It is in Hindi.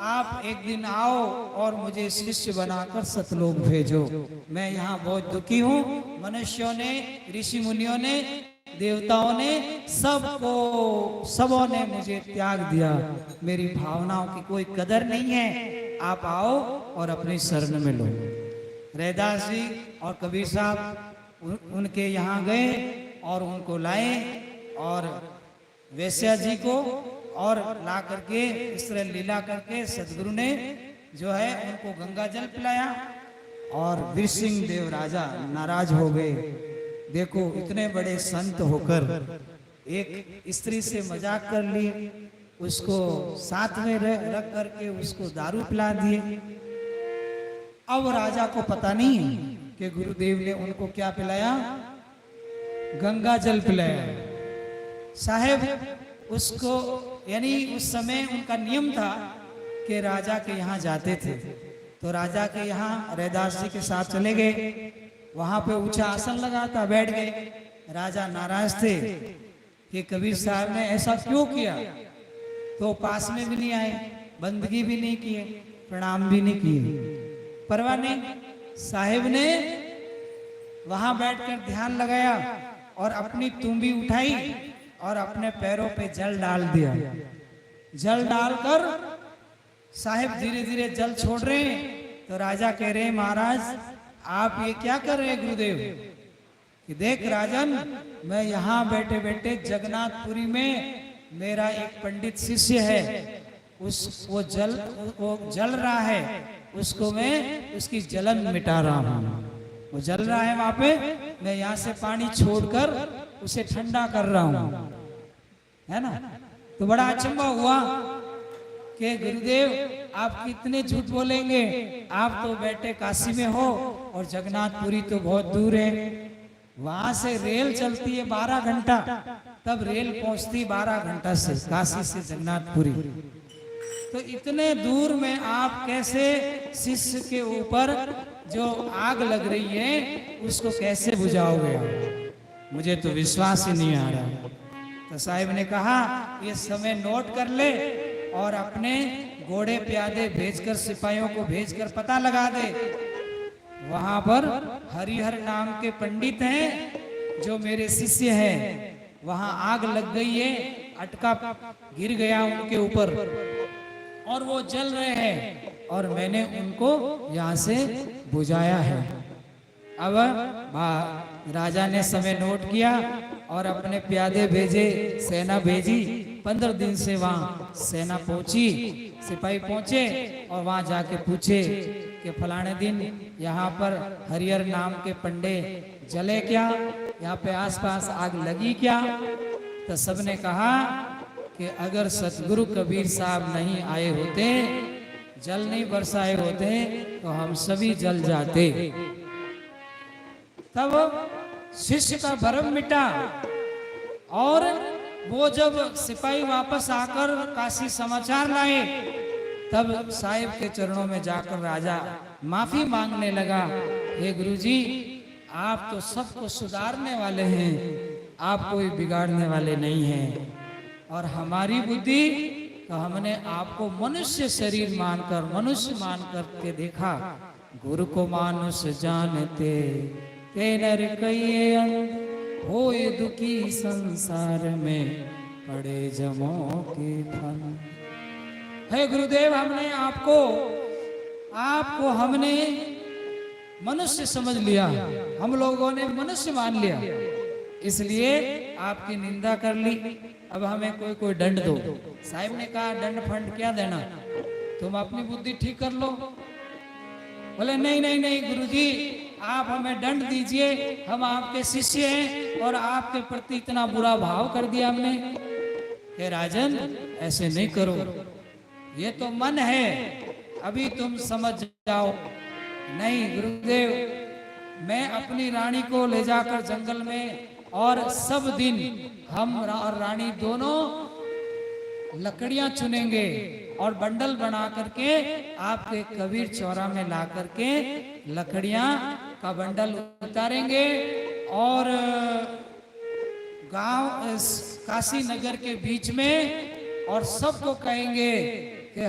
आप एक दिन आओ और मुझे शिष्य बनाकर सतलोक भेजो। मैं यहाँ बहुत दुखी हूँ। मनुष्यों ने, ऋषि मुनियों ने, देवताओं ने, सबों ने मुझे त्याग दिया। मेरी भावनाओं की कोई कदर नहीं है। आप आओ और अपनी शरण में लो। रैदास जी और कबीर साहब उनके यहाँ गए और उनको लाए और वैश्या जी को और ला करके इस तरह लीला करके सदगुरु ने जो है उनको गंगा जल पिलाया। और वीर सिंह देव राजा नाराज हो गए। देखो इतने बड़े संत होकर एक स्त्री से मजाक कर लिए, उसको साथ में रख करके उसको दारू पिला दिए। अब राजा को पता नहीं कि गुरुदेव ने उनको क्या पिलाया, गंगा जल पिलाया। साहेब उसको, यानी उस समय उनका नियम था कि राजा के यहाँ जाते थे, तो राजा के यहाँ रैदास जी के साथ चले गए। वहां पे ऊंचा आसन लगा था, बैठ गए। राजा नाराज थे कि कबीर साहब ने ऐसा क्यों किया, तो पास में भी नहीं आए, बंदगी भी नहीं किए, प्रणाम भी नहीं किए। परवाह नहीं, साहेब ने वहां बैठकर ध्यान लगाया और अपनी तुम्बी उठाई और अपने पैरों पे जल डाल दिया। जल डालकर साहेब धीरे धीरे जल छोड़ रहे हैं, तो राजा कह रहे हैं महाराज आप ये क्या कर रहे हैं गुरुदेव? कि देख राजन, मैं यहाँ बैठे बैठे जगन्नाथपुरी में मेरा एक पंडित शिष्य है, वो जल रहा है, उसको मैं उसकी जलन मिटा रहा हूँ। वो जल रहा है वहां पे, मैं यहाँ से पानी छोड़कर उसे ठंडा कर रहा हूँ, है ना। तो बड़ा अचंभा हुआ कि गुरुदेव आप कितने झूठ बोलेंगे, आप तो बैठे काशी में हो और जगन्नाथपुरी तो बहुत दूर है। वहां से रेल चलती है 12 घंटा, तब रेल पहुंचती 12 घंटा से काशी से जगन्नाथपुरी। तो इतने दूर में आप कैसे शिष्य के ऊपर जो आग लग रही है उसको कैसे बुझाओगे? मुझे तो विश्वास ही नहीं आ रहा। तो साहिब ने कहा ये समय नोट कर ले और अपने घोड़े प्यादे भेजकर, सिपाहियों को भेजकर पता लगा दे। वहां पर हरिहर नाम के पंडित हैं जो मेरे शिष्य हैं, वहां आग लग गई है, अटका गिर गया उनके ऊपर और वो जल रहे हैं और मैंने उनको यहाँ से बुझाया है। अब राजा ने समय नोट किया और अपने प्यादे भेजे, सेना भेजी। 15 दिन से वहाँ सेना पहुंची, सिपाही पहुंचे और वहां जाके पूछे कि फलाने दिन यहाँ पर हरिहर नाम के पंडे जले क्या, यहाँ पे आसपास आग लगी क्या? तो सबने कहा कि अगर सतगुरु कबीर साहब नहीं आए होते, जल नहीं बरसाए होते, तो हम सभी जल जाते। तब शिष्य का भरम मिटा और वो जब सिपाही वापस आकर काशी समाचार लाए, तब साहिब के चरणों में जाकर राजा माफी मांगने लगा। हे गुरुजी, आप तो सबको सुधारने वाले हैं, आप कोई बिगाड़ने वाले नहीं हैं। और हमारी बुद्धि, तो हमने आपको मनुष्य शरीर मानकर, मनुष्य मानकर के देखा। गुरु को मानुष जानते ते नर कहिए हो, ये दुखी संसार में पड़े जमों के फन। हे गुरुदेव, हमने आपको हमने मनुष्य समझ लिया, हम लोगों ने मनुष्य मान लिया, इसलिए आपकी निंदा कर ली। अब हमें कोई दंड दो। साहिब ने कहा दंड फंड क्या देना, तुम अपनी बुद्धि ठीक कर लो। बोले नहीं गुरुजी, आप हमें दंड दीजिए, हम आपके शिष्य हैं और आपके प्रति इतना बुरा भाव कर दिया हमने। हे राजन, ऐसे नहीं करो, ये तो मन है, अभी तुम समझ जाओ। नहीं गुरुदेव, मैं अपनी रानी को ले जाकर जंगल में और सब दिन हम और रानी दोनों लकड़ियां चुनेंगे और बंडल बना करके आपके कबीर चौरा में ला करके लकड़ियां का बंडल उतारेंगे और गांव काशी नगर के बीच में और सबको कहेंगे कि